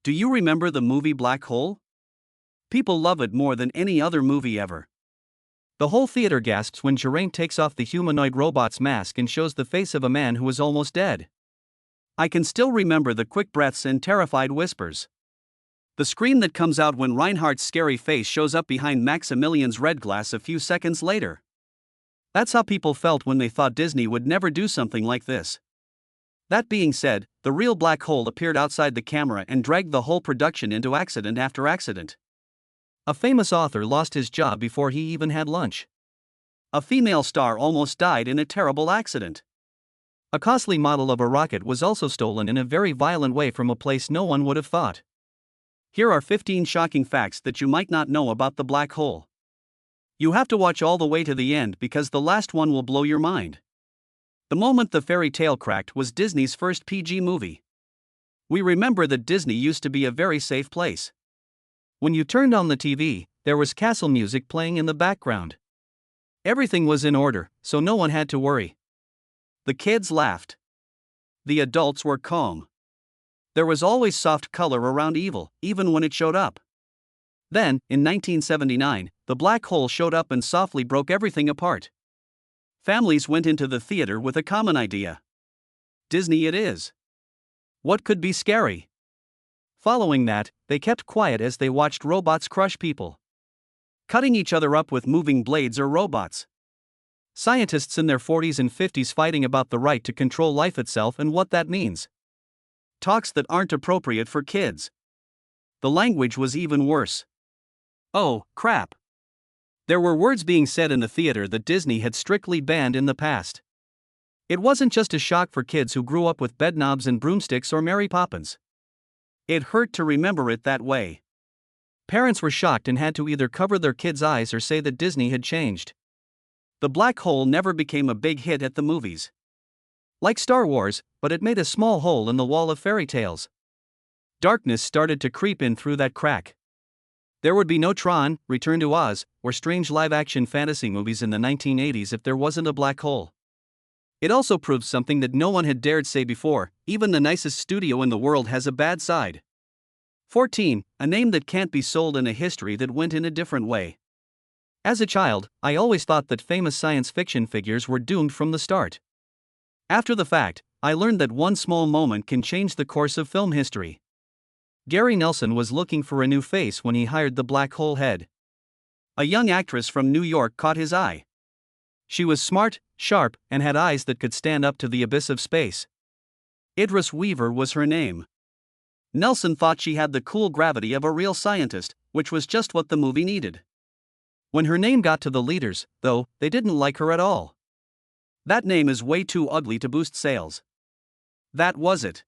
Do you remember the movie Black Hole? People love it more than any other movie ever. The whole theater gasps when Geraint takes off the humanoid robot's mask and shows the face of a man who is almost dead. I can still remember the quick breaths and terrified whispers. The scream that comes out when Reinhardt's scary face shows up behind Maximilian's red glass a few seconds later. That's how people felt when they thought Disney would never do something like this. That being said, the real black hole appeared outside the camera and dragged the whole production into accident after accident. A famous author lost his job before he even had lunch. A female star almost died in a terrible accident. A costly model of a rocket was also stolen in a very violent way from a place no one would have thought. Here are 15 shocking facts that you might not know about the black hole. You have to watch all the way to the end because the last one will blow your mind. The moment the fairy tale cracked was Disney's first PG movie. We remember that Disney used to be a very safe place. When you turned on the TV, there was castle music playing in the background. Everything was in order, so no one had to worry. The kids laughed. The adults were calm. There was always soft color around evil, even when it showed up. Then, in 1979, the black hole showed up and softly broke everything apart. Families went into the theater with a common idea. Disney it is. What could be scary? Following that, they kept quiet as they watched robots crush people. Cutting each other up with moving blades or robots. Scientists in their 40s and 50s fighting about the right to control life itself and what that means. Talks that aren't appropriate for kids. The language was even worse. Oh, crap. There were words being said in the theater that Disney had strictly banned in the past. It wasn't just a shock for kids who grew up with bedknobs and broomsticks or Mary Poppins. It hurt to remember it that way. Parents were shocked and had to either cover their kids' eyes or say that Disney had changed. The black hole never became a big hit at the movies. Like Star Wars, but it made a small hole in the wall of fairy tales. Darkness started to creep in through that crack. There would be no Tron, Return to Oz, or strange live-action fantasy movies in the 1980s if there wasn't a black hole. It also proved something that no one had dared say before: even the nicest studio in the world has a bad side. 14. A name that can't be sold in a history that went in a different way. As a child, I always thought that famous science fiction figures were doomed from the start. After the fact, I learned that one small moment can change the course of film history. Gary Nelson was looking for a new face when he hired the black hole head. A young actress from New York caught his eye. She was smart, sharp, and had eyes that could stand up to the abyss of space. Idris Weaver was her name. Nelson thought she had the cool gravity of a real scientist, which was just what the movie needed. When her name got to the leaders, though, they didn't like her at all. That name is way too ugly to boost sales. That was it.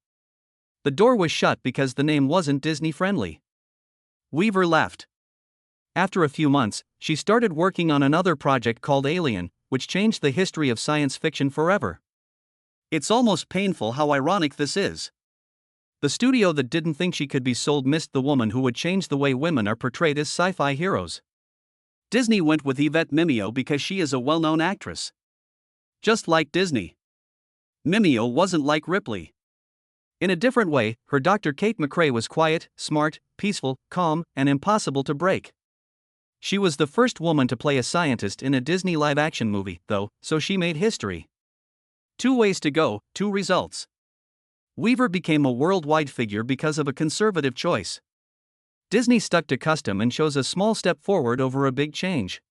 The door was shut because the name wasn't Disney-friendly. Weaver left. After a few months, she started working on another project called Alien, which changed the history of science fiction forever. It's almost painful how ironic this is. The studio that didn't think she could be sold missed the woman who would change the way women are portrayed as sci-fi heroes. Disney went with Yvette Mimieux because she is a well-known actress. Just like Disney. Mimieux wasn't like Ripley. In a different way, her Dr. Kate McRae was quiet, smart, peaceful, calm, and impossible to break. She was the first woman to play a scientist in a Disney live-action movie, though, so she made history. 2 ways to go, 2 results. Weaver became a worldwide figure because of a conservative choice. Disney stuck to custom and chose a small step forward over a big change.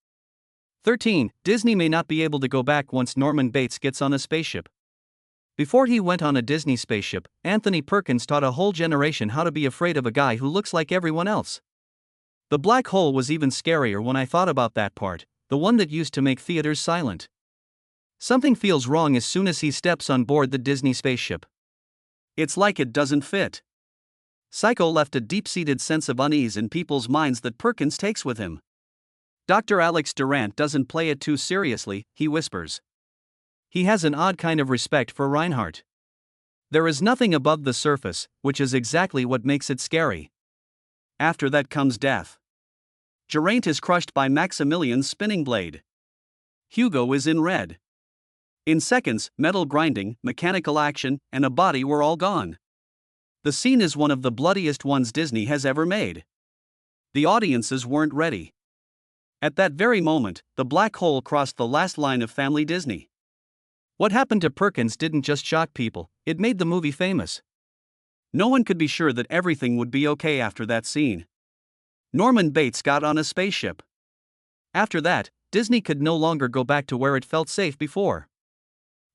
13. Disney may not be able to go back once Norman Bates gets on a spaceship. Before he went on a Disney spaceship, Anthony Perkins taught a whole generation how to be afraid of a guy who looks like everyone else. The black hole was even scarier when I thought about that part, the one that used to make theaters silent. Something feels wrong as soon as he steps on board the Disney spaceship. It's like it doesn't fit. Psycho left a deep-seated sense of unease in people's minds that Perkins takes with him. Dr. Alex Durant doesn't play it too seriously, he whispers. He has an odd kind of respect for Reinhardt. There is nothing above the surface, which is exactly what makes it scary. After that comes death. Geraint is crushed by Maximilian's spinning blade. Hugo is in red. In seconds, metal grinding, mechanical action, and a body were all gone. The scene is one of the bloodiest ones Disney has ever made. The audiences weren't ready. At that very moment, the black hole crossed the last line of Family Disney. What happened to Perkins didn't just shock people, it made the movie famous. No one could be sure that everything would be okay after that scene. Norman Bates got on a spaceship. After that, Disney could no longer go back to where it felt safe before.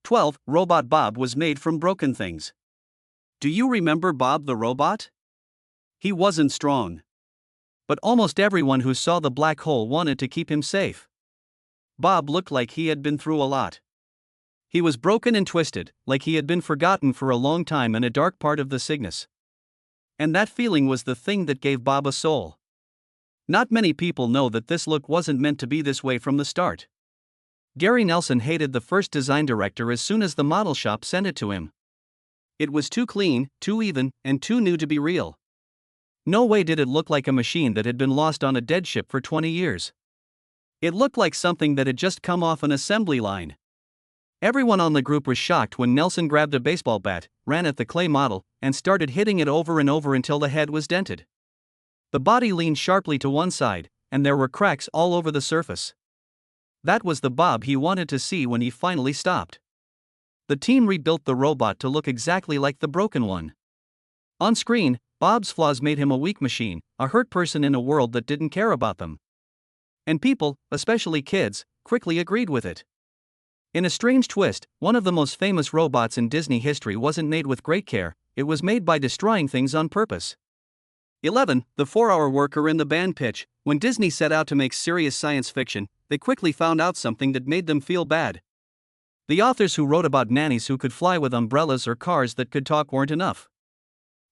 12. Robot Bob was made from broken things. Do you remember Bob the robot? He wasn't strong. But almost everyone who saw the black hole wanted to keep him safe. Bob looked like he had been through a lot. He was broken and twisted, like he had been forgotten for a long time in a dark part of the Cygnus. And that feeling was the thing that gave Bob a soul. Not many people know that this look wasn't meant to be this way from the start. Gary Nelson hated the first design director as soon as the model shop sent it to him. It was too clean, too even, and too new to be real. No way did it look like a machine that had been lost on a dead ship for 20 years. It looked like something that had just come off an assembly line. Everyone on the group was shocked when Nelson grabbed a baseball bat, ran at the clay model, and started hitting it over and over until the head was dented. The body leaned sharply to one side, and there were cracks all over the surface. That was the Bob he wanted to see when he finally stopped. The team rebuilt the robot to look exactly like the broken one. On screen, Bob's flaws made him a weak machine, a hurt person in a world that didn't care about them. And people, especially kids, quickly agreed with it. In a strange twist, one of the most famous robots in Disney history wasn't made with great care, it was made by destroying things on purpose. 11. The 4-hour worker in the band pitch. When Disney set out to make serious science fiction, they quickly found out something that made them feel bad. The authors who wrote about nannies who could fly with umbrellas or cars that could talk weren't enough.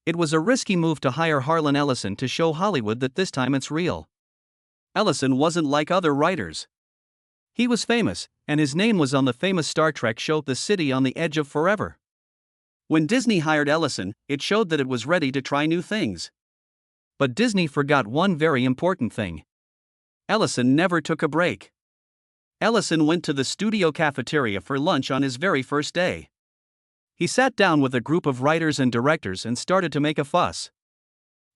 It was a risky move to hire Harlan Ellison to show Hollywood that this time it's real. Ellison wasn't like other writers. He was famous, and his name was on the famous Star Trek show The City on the Edge of Forever. When Disney hired Ellison, it showed that it was ready to try new things. But Disney forgot one very important thing. Ellison never took a break. Ellison went to the studio cafeteria for lunch on his very first day. He sat down with a group of writers and directors and started to make a fuss.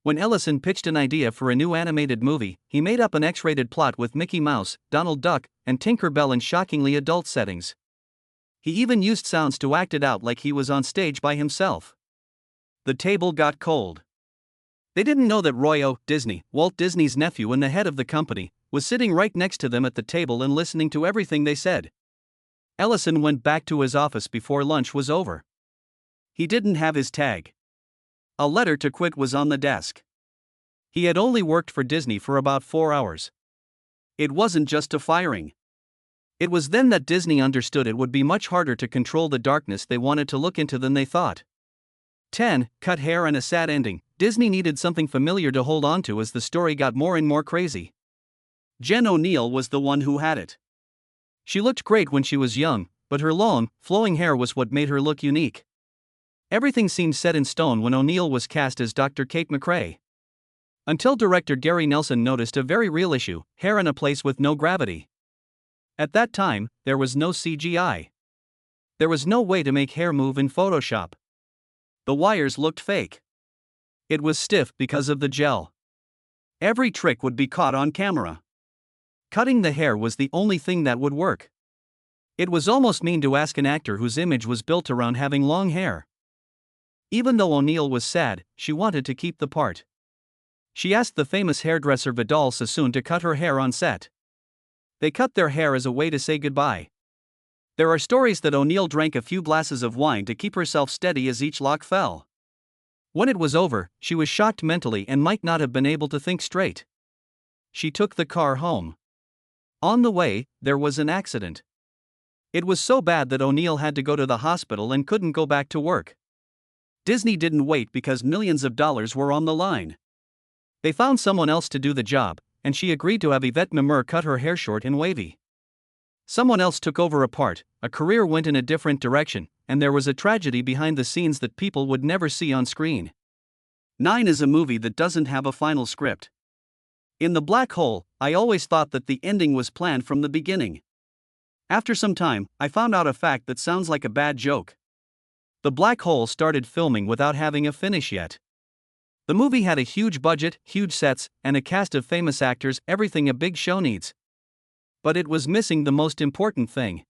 When Ellison pitched an idea for a new animated movie, he made up an X-rated plot with Mickey Mouse, Donald Duck, and Tinker Bell in shockingly adult settings. He even used sounds to act it out like he was on stage by himself. The table got cold. They didn't know that Roy O. Disney, Walt Disney's nephew and the head of the company, was sitting right next to them at the table and listening to everything they said. Ellison went back to his office before lunch was over. He didn't have his tag. A letter to quit was on the desk. He had only worked for Disney for about 4 hours. It wasn't just a firing. It was then that Disney understood it would be much harder to control the darkness they wanted to look into than they thought. 10. Cut hair and a sad ending. Disney needed something familiar to hold on to as the story got more and more crazy. Jen O'Neill was the one who had it. She looked great when she was young, but her long, flowing hair was what made her look unique. Everything seemed set in stone when O'Neill was cast as Dr. Kate McRae. Until director Gary Nelson noticed a very real issue: hair in a place with no gravity. At that time, there was no CGI. There was no way to make hair move in Photoshop. The wires looked fake. It was stiff because of the gel. Every trick would be caught on camera. Cutting the hair was the only thing that would work. It was almost mean to ask an actor whose image was built around having long hair. Even though O'Neill was sad, she wanted to keep the part. She asked the famous hairdresser Vidal Sassoon to cut her hair on set. They cut their hair as a way to say goodbye. There are stories that O'Neill drank a few glasses of wine to keep herself steady as each lock fell. When it was over, she was shocked mentally and might not have been able to think straight. She took the car home. On the way, there was an accident. It was so bad that O'Neill had to go to the hospital and couldn't go back to work. Disney didn't wait because millions of dollars were on the line. They found someone else to do the job, and she agreed to have Yvette Mimur cut her hair short and wavy. Someone else took over a part, a career went in a different direction, and there was a tragedy behind the scenes that people would never see on screen. 9 is a movie that doesn't have a final script. In The Black Hole, I always thought that the ending was planned from the beginning. After some time, I found out a fact that sounds like a bad joke. The black hole started filming without having a finish yet. The movie had a huge budget, huge sets, and a cast of famous actors, everything a big show needs. But it was missing the most important thing.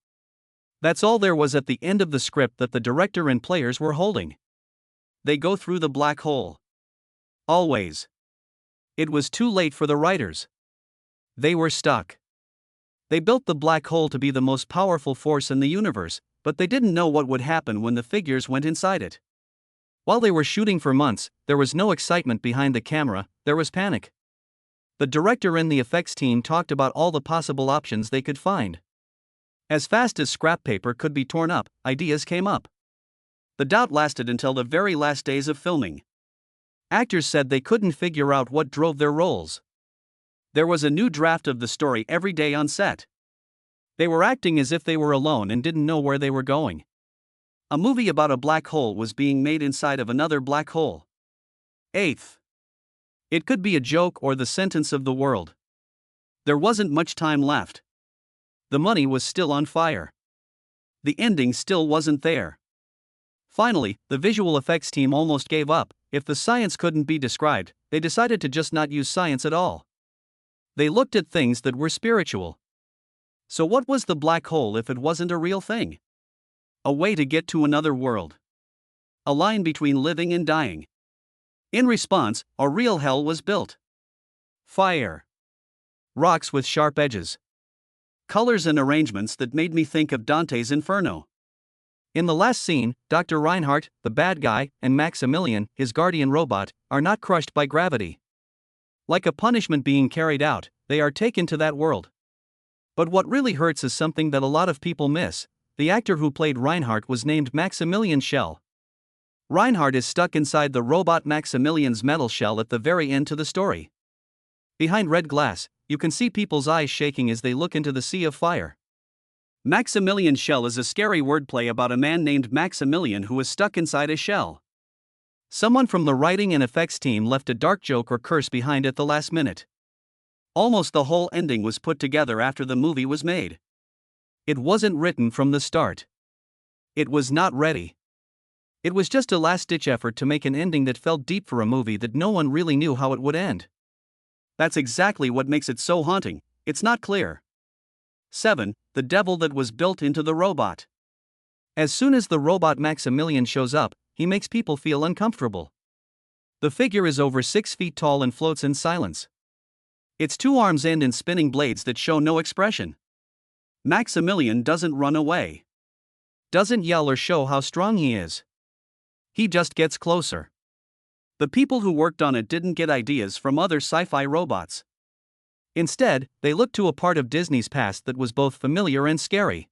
That's all there was at the end of the script that the director and players were holding. They go through the black hole. Always. It was too late for the writers. They were stuck. They built the black hole to be the most powerful force in the universe, but they didn't know what would happen when the figures went inside it. While they were shooting for months, there was no excitement behind the camera, there was panic. The director and the effects team talked about all the possible options they could find. As fast as scrap paper could be torn up, ideas came up. The doubt lasted until the very last days of filming. Actors said they couldn't figure out what drove their roles. There was a new draft of the story every day on set. They were acting as if they were alone and didn't know where they were going. A movie about a black hole was being made inside of another black hole. Eighth. It could be a joke or the sentence of the world. There wasn't much time left. The money was still on fire. The ending still wasn't there. Finally, the visual effects team almost gave up. If the science couldn't be described, they decided to just not use science at all. They looked at things that were spiritual. So what was the black hole if it wasn't a real thing? A way to get to another world. A line between living and dying. In response, a real hell was built. Fire. Rocks with sharp edges. Colors and arrangements that made me think of Dante's Inferno. In the last scene, Dr. Reinhardt, the bad guy, and Maximilian, his guardian robot, are not crushed by gravity. Like a punishment being carried out, they are taken to that world. But what really hurts is something that a lot of people miss. The actor who played Reinhardt was named Maximilian Schell. Reinhardt is stuck inside the robot Maximilian's metal shell at the very end to the story. Behind red glass, you can see people's eyes shaking as they look into the sea of fire. Maximilian Schell is a scary wordplay about a man named Maximilian who is stuck inside a shell. Someone from the writing and effects team left a dark joke or curse behind at the last minute. Almost the whole ending was put together after the movie was made. It wasn't written from the start. It was not ready. It was just a last-ditch effort to make an ending that felt deep for a movie that no one really knew how it would end. That's exactly what makes it so haunting. It's not clear. 7. The devil that was built into the robot. As soon as the robot Maximilian shows up, he makes people feel uncomfortable. The figure is over 6 feet tall and floats in silence. Its two arms end in spinning blades that show no expression. Maximilian doesn't run away. Doesn't yell or show how strong he is. He just gets closer. The people who worked on it didn't get ideas from other sci-fi robots. Instead, they looked to a part of Disney's past that was both familiar and scary.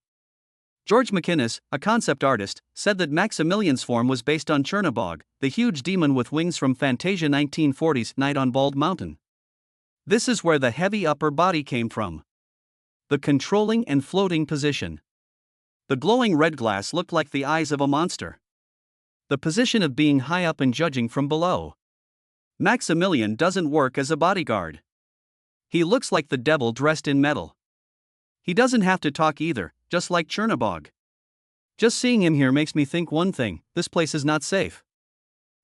George McInnes, a concept artist, said that Maximilian's form was based on Chernobog, the huge demon with wings from Fantasia 1940's Night on Bald Mountain. This is where the heavy upper body came from. The controlling and floating position. The glowing red glass looked like the eyes of a monster. The position of being high up and judging from below. Maximilian doesn't work as a bodyguard. He looks like the devil dressed in metal. He doesn't have to talk either, just like Chernobog. Just seeing him here makes me think one thing: this place is not safe.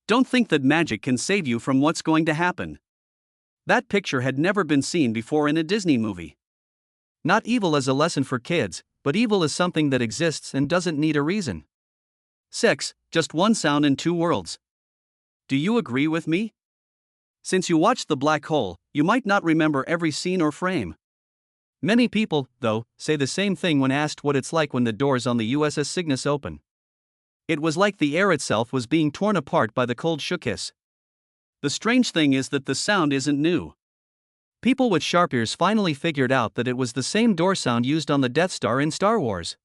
Don't think that magic can save you from what's going to happen. That picture had never been seen before in a Disney movie. Not evil as a lesson for kids, but evil as something that exists and doesn't need a reason. 6. Just one sound in two worlds. Do you agree with me? Since you watched The Black Hole, you might not remember every scene or frame. Many people, though, say the same thing when asked what it's like when the doors on the USS Cygnus open. It was like the air itself was being torn apart by the cold shookhiss. The strange thing is that the sound isn't new. People with sharp ears finally figured out that it was the same door sound used on the Death Star in Star Wars.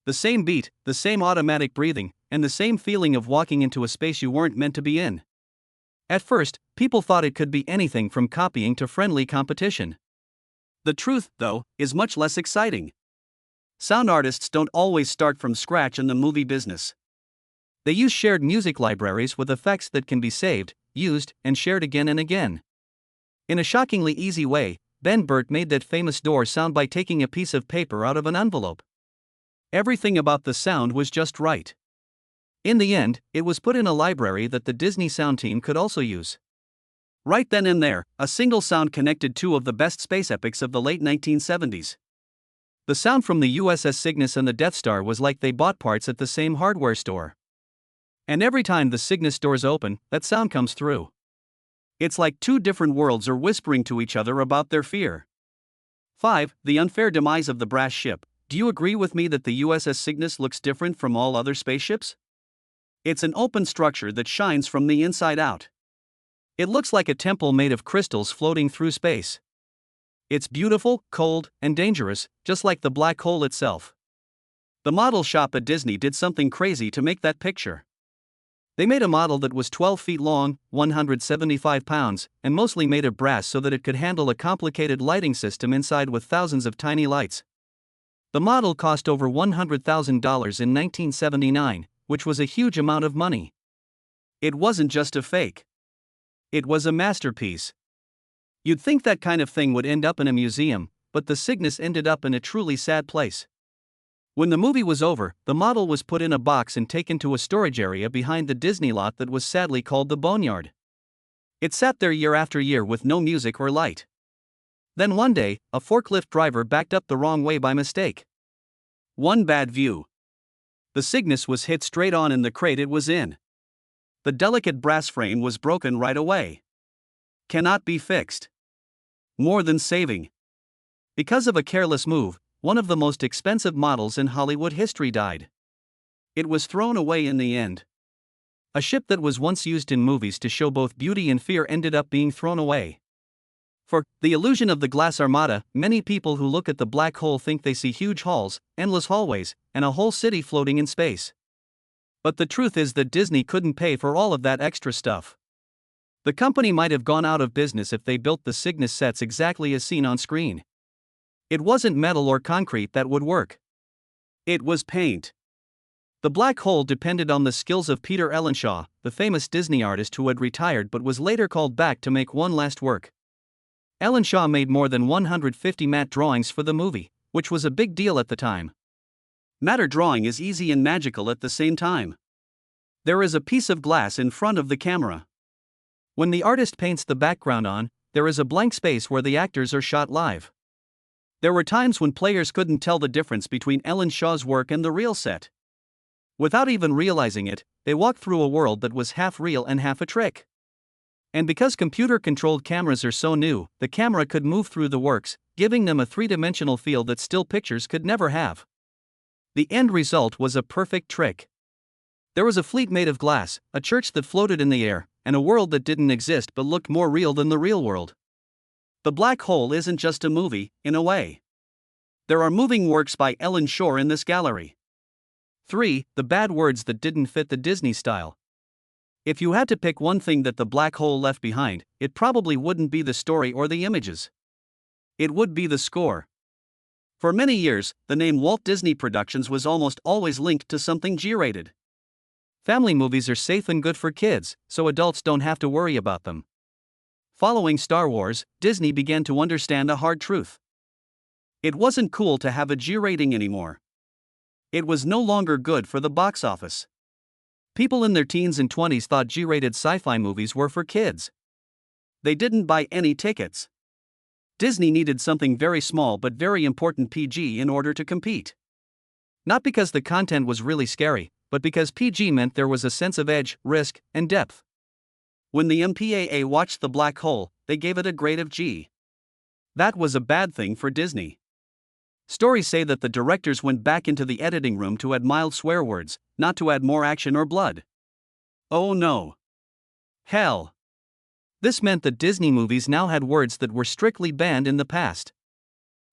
The same beat, the same automatic breathing, and the same feeling of walking into a space you weren't meant to be in. At first, people thought it could be anything from copying to friendly competition. The truth, though, is much less exciting. Sound artists don't always start from scratch in the movie business. They use shared music libraries with effects that can be saved, used, and shared again and again. In a shockingly easy way, Ben Burt made that famous door sound by taking a piece of paper out of an envelope. Everything about the sound was just right. In the end, it was put in a library that the Disney sound team could also use. Right then and there, a single sound connected two of the best space epics of the late 1970s. The sound from the USS Cygnus and the Death Star was like they bought parts at the same hardware store. And every time the Cygnus doors open, that sound comes through. It's like two different worlds are whispering to each other about their fear. 5. The unfair demise of the brass ship. Do you agree with me that the USS Cygnus looks different from all other spaceships? It's an open structure that shines from the inside out. It looks like a temple made of crystals floating through space. It's beautiful, cold, and dangerous, just like the black hole itself. The model shop at Disney did something crazy to make that picture. They made a model that was 12 feet long, 175 pounds, and mostly made of brass so that it could handle a complicated lighting system inside with thousands of tiny lights. The model cost over $100,000 in 1979, which was a huge amount of money. It wasn't just a fake. It was a masterpiece. You'd think that kind of thing would end up in a museum, but the Cygnus ended up in a truly sad place. When the movie was over, the model was put in a box and taken to a storage area behind the Disney lot that was sadly called the Boneyard. It sat there year after year with no music or light. Then one day, a forklift driver backed up the wrong way by mistake. One bad view. The Cygnus was hit straight on in the crate it was in. The delicate brass frame was broken right away. Cannot be fixed. More than saving. Because of a careless move, one of the most expensive models in Hollywood history died. It was thrown away in the end. A ship that was once used in movies to show both beauty and fear ended up being thrown away. For the illusion of the glass armada, many people who look at the black hole think they see huge halls, endless hallways, and a whole city floating in space. But the truth is that Disney couldn't pay for all of that extra stuff. The company might have gone out of business if they built the Cygnus sets exactly as seen on screen. It wasn't metal or concrete that would work. It was paint. The black hole depended on the skills of Peter Ellenshaw, the famous Disney artist who had retired but was later called back to make one last work. Ellenshaw made more than 150 matte drawings for the movie, which was a big deal at the time. Matter drawing is easy and magical at the same time. There is a piece of glass in front of the camera. When the artist paints the background on, there is a blank space where the actors are shot live. There were times when players couldn't tell the difference between Ellenshaw's work and the real set. Without even realizing it, they walked through a world that was half real and half a trick. And because computer-controlled cameras are so new, the camera could move through the works, giving them a three-dimensional feel that still pictures could never have. The end result was a perfect trick. There was a fleet made of glass, a church that floated in the air, and a world that didn't exist but looked more real than the real world. The Black Hole isn't just a movie, in a way. There are moving works by Ellen Shore in this gallery. 3. The bad words that didn't fit the Disney style. If you had to pick one thing that the black hole left behind, it probably wouldn't be the story or the images. It would be the score. For many years, the name Walt Disney Productions was almost always linked to something G-rated. Family movies are safe and good for kids, so adults don't have to worry about them. Following Star Wars, Disney began to understand a hard truth. It wasn't cool to have a G rating anymore. It was no longer good for the box office. People in their teens and 20s thought G-rated sci-fi movies were for kids. They didn't buy any tickets. Disney needed something very small but very important PG in order to compete. Not because the content was really scary, but because PG meant there was a sense of edge, risk, and depth. When the MPAA watched The Black Hole, they gave it a grade of G. That was a bad thing for Disney. Stories say that the directors went back into the editing room to add mild swear words, not to add more action or blood. Oh no. Hell. This meant that Disney movies now had words that were strictly banned in the past.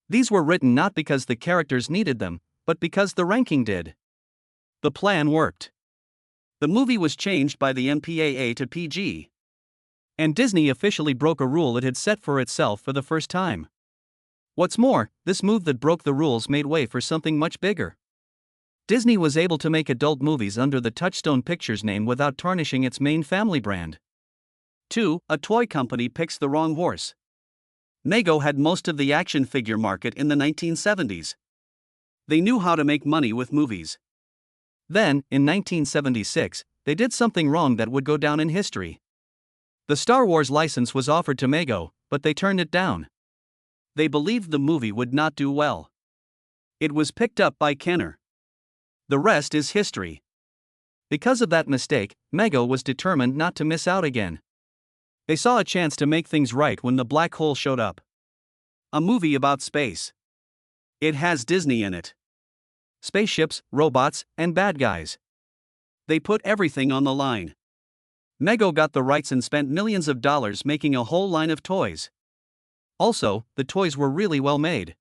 These were written not because the characters needed them, but because the ranking did. The plan worked. The movie was changed by the MPAA to PG. And Disney officially broke a rule it had set for itself for the first time. What's more, this move that broke the rules made way for something much bigger. Disney was able to make adult movies under the Touchstone Pictures name without tarnishing its main family brand. 2. A toy company picks the wrong horse. Mego had most of the action figure market in the 1970s. They knew how to make money with movies. Then, in 1976, they did something wrong that would go down in history. The Star Wars license was offered to Mego, but they turned it down. They believed the movie would not do well. It was picked up by Kenner. The rest is history. Because of that mistake, Mego was determined not to miss out again. They saw a chance to make things right when the black hole showed up. A movie about space. It has Disney in it. Spaceships, robots, and bad guys. They put everything on the line. Mego got the rights and spent millions of dollars making a whole line of toys. Also, the toys were really well made.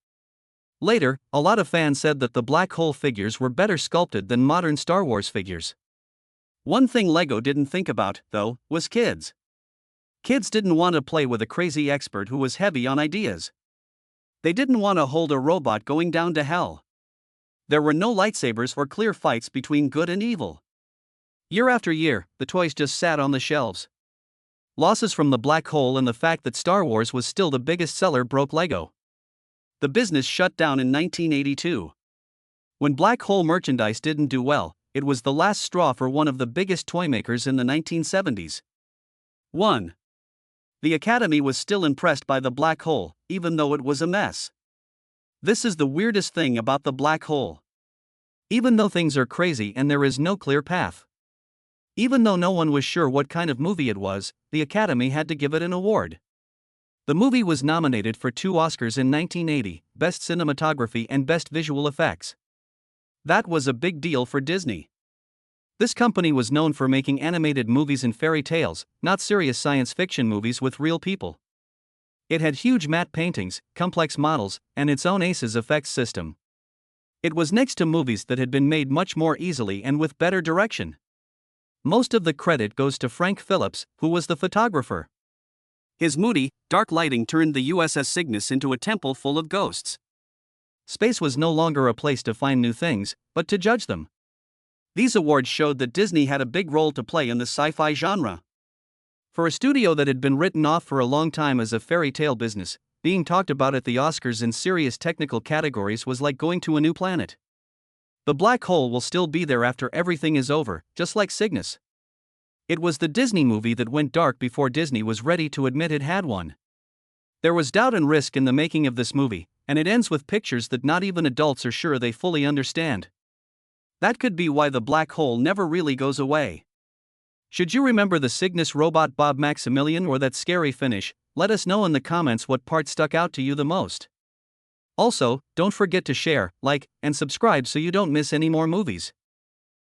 Later, a lot of fans said that the black hole figures were better sculpted than modern Star Wars figures. One thing Lego didn't think about, though, was kids. Kids didn't want to play with a crazy expert who was heavy on ideas. They didn't want to hold a robot going down to hell. There were no lightsabers or clear fights between good and evil. Year after year, the toys just sat on the shelves. Losses from the black hole and the fact that Star Wars was still the biggest seller broke Lego. The business shut down in 1982. When black hole merchandise didn't do well, it was the last straw for one of the biggest toy makers in the 1970s. 1. The Academy was still impressed by the black hole, even though it was a mess. This is the weirdest thing about the black hole. Even though things are crazy and there is no clear path. Even though no one was sure what kind of movie it was, the Academy had to give it an award. The movie was nominated for 2 Oscars in 1980, Best Cinematography and Best Visual Effects. That was a big deal for Disney. This company was known for making animated movies and fairy tales, not serious science fiction movies with real people. It had huge matte paintings, complex models, and its own ACES effects system. It was next to movies that had been made much more easily and with better direction. Most of the credit goes to Frank Phillips, who was the photographer. His moody, dark lighting turned the USS Cygnus into a temple full of ghosts. Space was no longer a place to find new things, but to judge them. These awards showed that Disney had a big role to play in the sci-fi genre. For a studio that had been written off for a long time as a fairy tale business, being talked about at the Oscars in serious technical categories was like going to a new planet. The black hole will still be there after everything is over, just like Cygnus. It was the Disney movie that went dark before Disney was ready to admit it had one. There was doubt and risk in the making of this movie, and it ends with pictures that not even adults are sure they fully understand. That could be why the black hole never really goes away. Should you remember the Cygnus robot Bob Maximilian or that scary finish? Let us know in the comments what part stuck out to you the most. Also, don't forget to share, like, and subscribe so you don't miss any more movies.